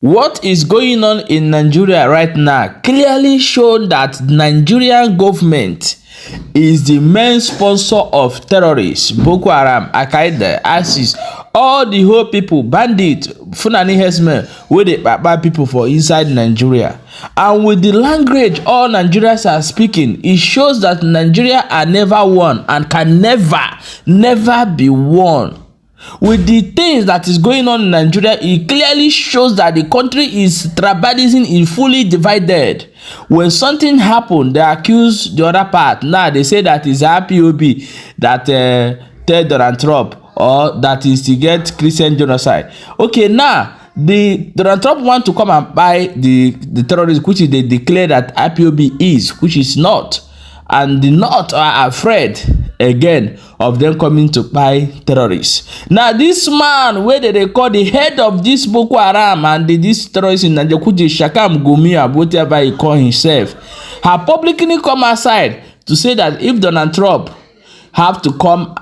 What is going on in Nigeria right now clearly shows that Nigerian government is the main sponsor of terrorists, Boko Haram, Agâinst, ISIS, all the whole people, bandits, Fulani herdsmen, wey dey kpai people for inside Nigeria. And with the language all Nigerians are speaking, it shows that Nigeria are never won and can never be won. With the things that is going on in Nigeria, it clearly shows that the country is tribalism, is fully divided. When something happen, they accuse the other part. Now they say that is IPOB that tell Donald Trump, or that is to get Christian genocide. Okay, now the Donald Trump want to come and buy the terrorists, which is they declare that IPOB is, which is not. And the North are afraid again of them coming to buy terrorists. Now this man, where they call the head of this Boko Haram and this terrorist in Nigeria, Sheikh Gumi, or whatever he call himself, have publicly come aside to say that if Donald Trump have to come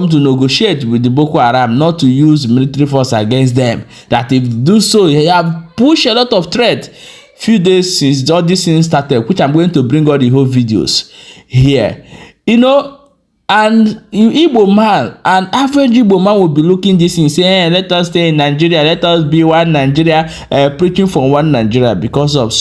to negotiate with the Boko Haram, not to use military force against them. That if do so, he have pushed a lot of threat. Few days since all this thing started, which I'm going to bring all the whole videos here, you know. And Igbo man, an average Igbo man will be looking this and saying, let us stay in Nigeria, let us be one Nigeria, preaching for one Nigeria, because of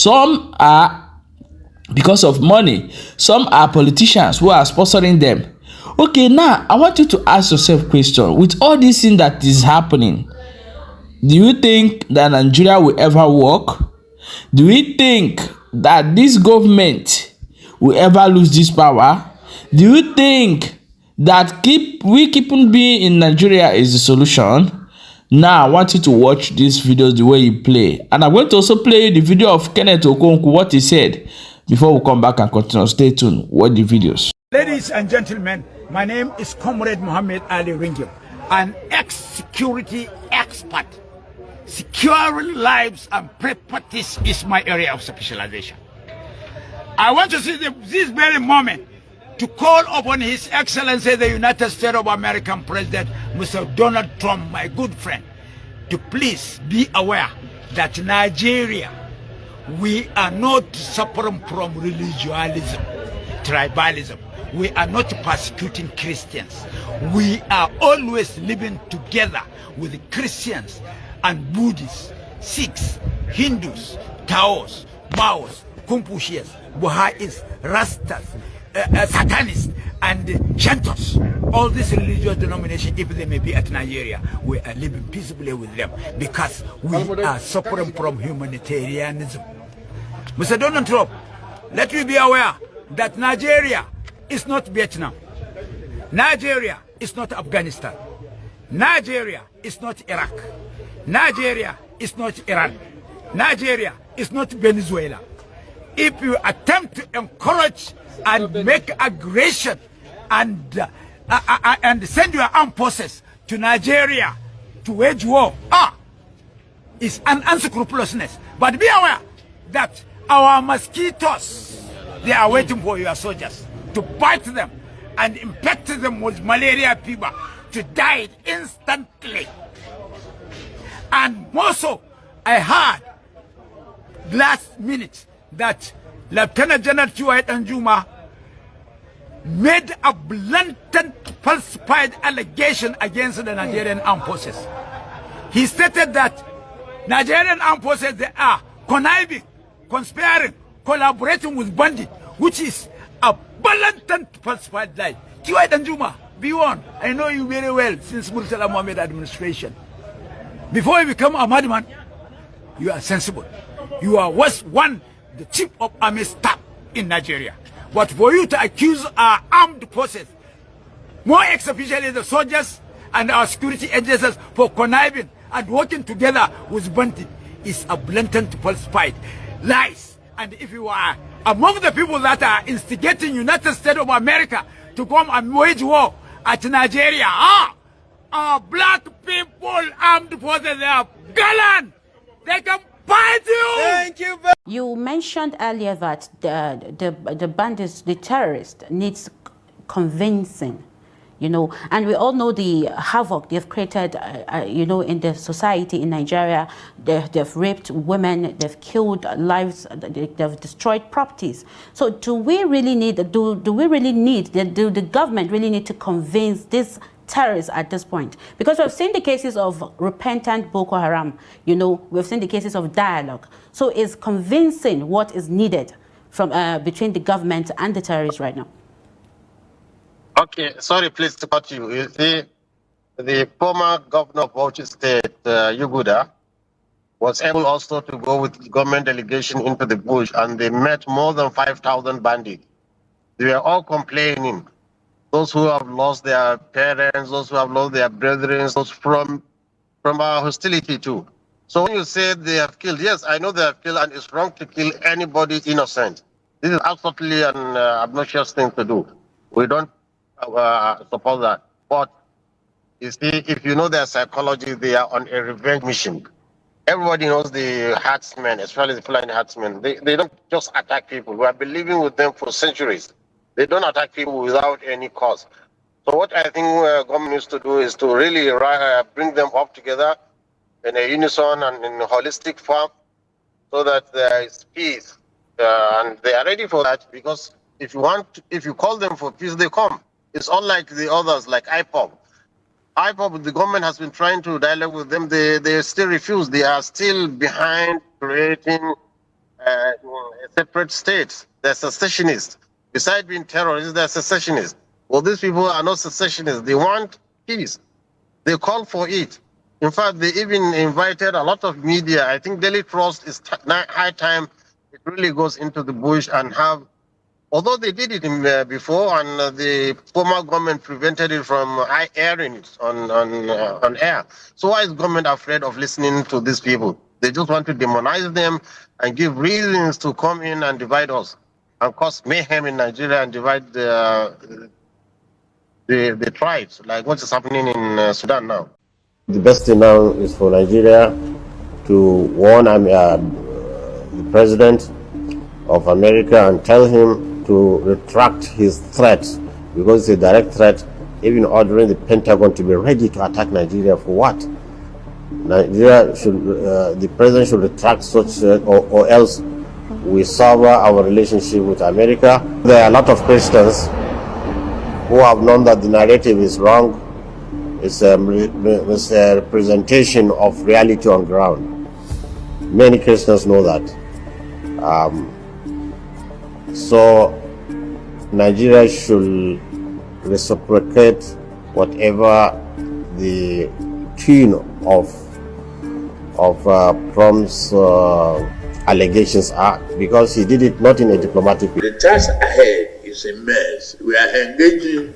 money. Some are politicians who are sponsoring them. Okay, now I want you to ask yourself a question. With all this thing that is happening, do you think that Nigeria will ever work? Do we think that this government will ever lose this power? Do you think that keeping being in Nigeria is the solution? Now I want you to watch these videos the way you play, and I'm going to also play the video of Kenneth Okonkwo, what he said, before we come back and continue. Stay tuned. Watch the videos. Ladies and gentlemen, my name is Comrade Muhammad Ali Ringil, an ex-security expert. Securing lives and properties is my area of specialization. I want to see this very moment to call upon His Excellency, the United States of America President, Mr. Donald Trump, my good friend, to please be aware that Nigeria, we are not suffering from religiosism, tribalism. We are not persecuting Christians. We are always living together with Christians and Buddhists, Sikhs, Hindus, Taos, Maos, Confucians, Baha'is, Rastas, Satanists, and Shantos. All these religious denominations, if they may be at Nigeria, we are living peaceably with them because we are suffering from humanitarianism. Mr. Donald Trump, let me be aware that Nigeria is not Vietnam. Nigeria is not Afghanistan. Nigeria is not Iraq. Nigeria is not Iran. Nigeria is not Venezuela. If you attempt to encourage and make aggression and send your armed forces to Nigeria to wage war, it's an unscrupulousness. But be aware that our mosquitoes, they are waiting for your soldiers to bite them and infect them with malaria fever to die instantly. And more so, I heard last minute that Lieutenant General Chiwayet Danjuma made a blatant falsified allegation against the Nigerian armed forces. He stated that Nigerian armed forces, they are conniving, conspiring, collaborating with bandits, which is a blatant falsified lie. Chiwayet Danjuma, be warned. I know you very well since Murtala Mohammed administration. Before you become a madman, you are sensible. You are the chief of army staff in Nigeria. But for you to accuse our armed forces, more especially the soldiers and our security agencies, for conniving and working together with bandits, is a blatant falsified lies. And if you are among the people that are instigating United States of America to come and wage war at Nigeria, our black people armed forces, they are gallant. They can fight you. Thank you. You mentioned earlier that the bandits, the terrorists, needs convincing. you know, and we all know the havoc they've created, you know, in the society in Nigeria. They've raped women, they've killed lives, they've destroyed properties. So do we really need, do the government really need to convince these terrorists at this point? Because we've seen the cases of repentant Boko Haram, you know, we've seen the cases of dialogue. So is convincing what is needed from between the government and the terrorists right now? Okay, sorry, please to cut you. You see, the former governor of Bauchi State, Yuguda, was able also to go with government delegation into the bush, and they met more than 5,000 bandits. They were all complaining. Those who have lost their parents, those who have lost their brethren, those from our hostility too. So when you say they have killed, yes, I know they have killed, and it's wrong to kill anybody innocent. This is absolutely an obnoxious thing to do. We don't suppose that. But you see, if you know their psychology, they are on a revenge mission. Everybody knows the herdsmen, especially the Fulani herdsmen. They don't just attack people. We have been living with them for centuries. They don't attack people without any cause. So what I think government needs to do is to really bring them up together in a unison and in a holistic form, so that there is peace. And they are ready for that, because if you call them for peace, they come. It's unlike the others, like IPOB. IPOB, the government has been trying to dialogue with them. They still refuse. They are still behind creating a separate state. They're secessionists. Besides being terrorists, they're secessionists. Well, these people are not secessionists. They want peace. They call for it. In fact, they even invited a lot of media. I think Daily Trust is high time it really goes into the bush and have. Although they did it before, and the former government prevented it from airing it on air. So why is government afraid of listening to these people? They just want to demonize them and give reasons to come in and divide us and cause mayhem in Nigeria and divide the tribes, like what is happening in Sudan now. The best thing now is for Nigeria to warn the president of America and tell him to retract his threat, because it's a direct threat, even ordering the Pentagon to be ready to attack Nigeria for what? Nigeria should, the president should retract such, or else we sever our relationship with America. There are a lot of Christians who have known that the narrative is wrong. It's a representation of reality on ground. Many Christians know that. So Nigeria should reciprocate whatever the tune of Trump's allegations are, because he did it not in a diplomatic way. The task ahead is immense. We are engaging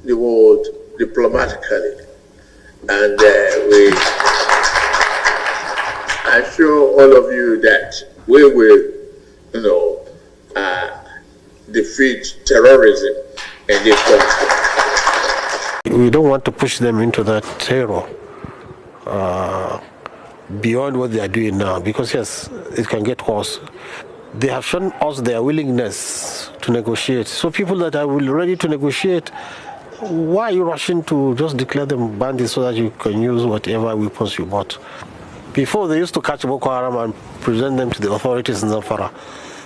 the world diplomatically, and we assure all of you that we will, defeat terrorism in this country. We don't want to push them into that terror beyond what they are doing now, because yes, it can get worse. They have shown us their willingness to negotiate. So people that are ready to negotiate, why are you rushing to just declare them bandits so that you can use whatever weapons you bought? Before, they used to catch Boko Haram and present them to the authorities in Zamfara.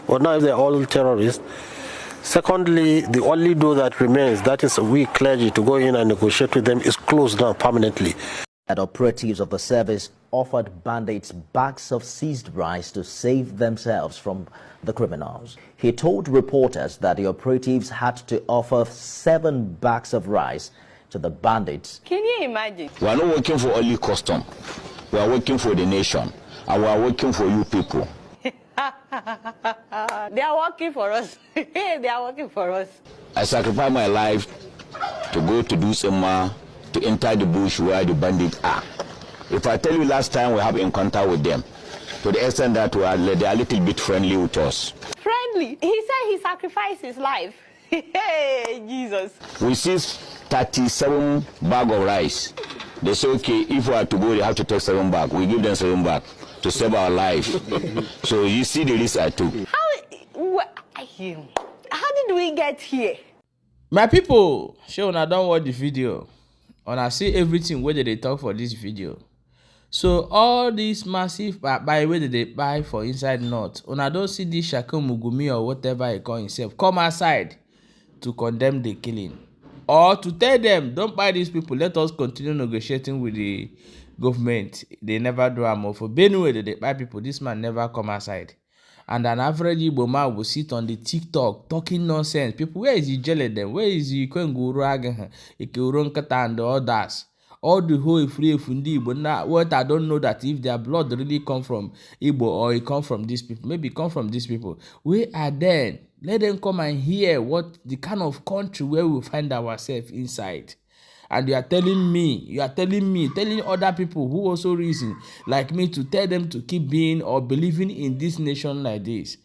But now if they're all terrorists. Secondly, the only door that remains, that is we clergy, to go in and negotiate with them, is closed down permanently. That operatives of the service offered bandits bags of seized rice to save themselves from the criminals. He told reporters that the operatives had to offer 7 bags of rice to the bandits. Can you imagine? We are not working for only custom. We are working for the nation, and we are working for you people. They are working for us. They are working for us. I sacrifice my life to go to do some to enter the bush where the bandits are. If I tell you last time we have encounter with them, to the extent that they are a little bit friendly with us. Friendly? He said he sacrificed his life. Hey, Jesus. We seized 37 bags of rice. They say, okay, if we are to go, they have to take 7 bags. We give them 7 bags to save our life. So you see the risk I took. How did we get here? My people, shey una don watch the video. Una see everything wey dey talk for this video. So all these massive buy wey dey buy for inside north, una don see this Sheikh Gumi or whatever he call himself come outside to condemn the killing, or to tell them don't buy these people, let us continue negotiating with the government. They never do am. For Benue they buy people, this man never come outside. And an average Igbo man will sit on the TikTok talking nonsense. People, where is the jelly them? Where is the Kwenguru Agâinst, Ikuru Nkata and the others? All the whole free Fundi Igbo. Now, what I don't know that if their blood really come from Igbo or it come from these people, maybe come from these people. We are then. Let them come and hear what the kind of country where we find ourselves inside. And you are telling me, telling other people who also reason like me to tell them to keep being or believing in this nation like this.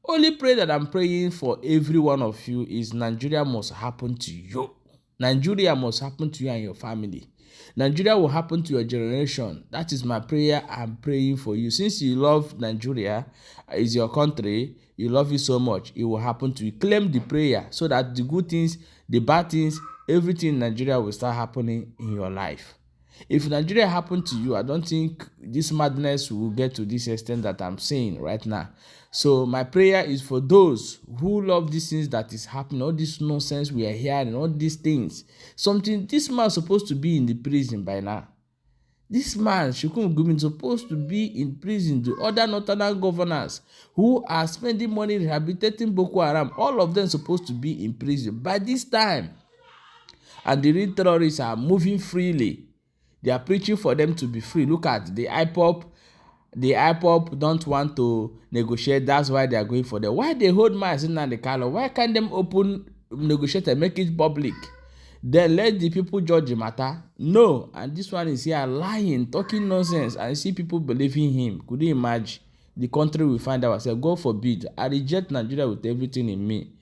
Only pray that I'm praying for every one of you is Nigeria must happen to you. Nigeria must happen to you and your family. Nigeria will happen to your generation. That is my prayer. I'm praying for you. Since you love Nigeria, is your country, you love it so much, it will happen to you. Claim the prayer so that the good things, the bad things, everything in Nigeria will start happening in your life. If Nigeria happened to you, I don't think this madness will get to this extent that I'm saying right now. So my prayer is for those who love these things that is happening, all this nonsense we are hearing, all these things. Something, this man is supposed to be in the prison by now. This man, Sheikh Gumi, is supposed to be in prison. The other northern governors who are spending money rehabilitating Boko Haram, all of them supposed to be in prison by this time. And the real terrorists are moving freely. They are preaching for them to be free. Look at the IPOP. The IPOP don't want to negotiate. That's why they are going for them. Why they hold my in the color? Why can't them open negotiate and make it public? Then let the people judge the matter. No. And this one is here lying, talking nonsense, and see people believing him. Could you imagine the country we find ourselves? God forbid. I reject Nigeria with everything in me.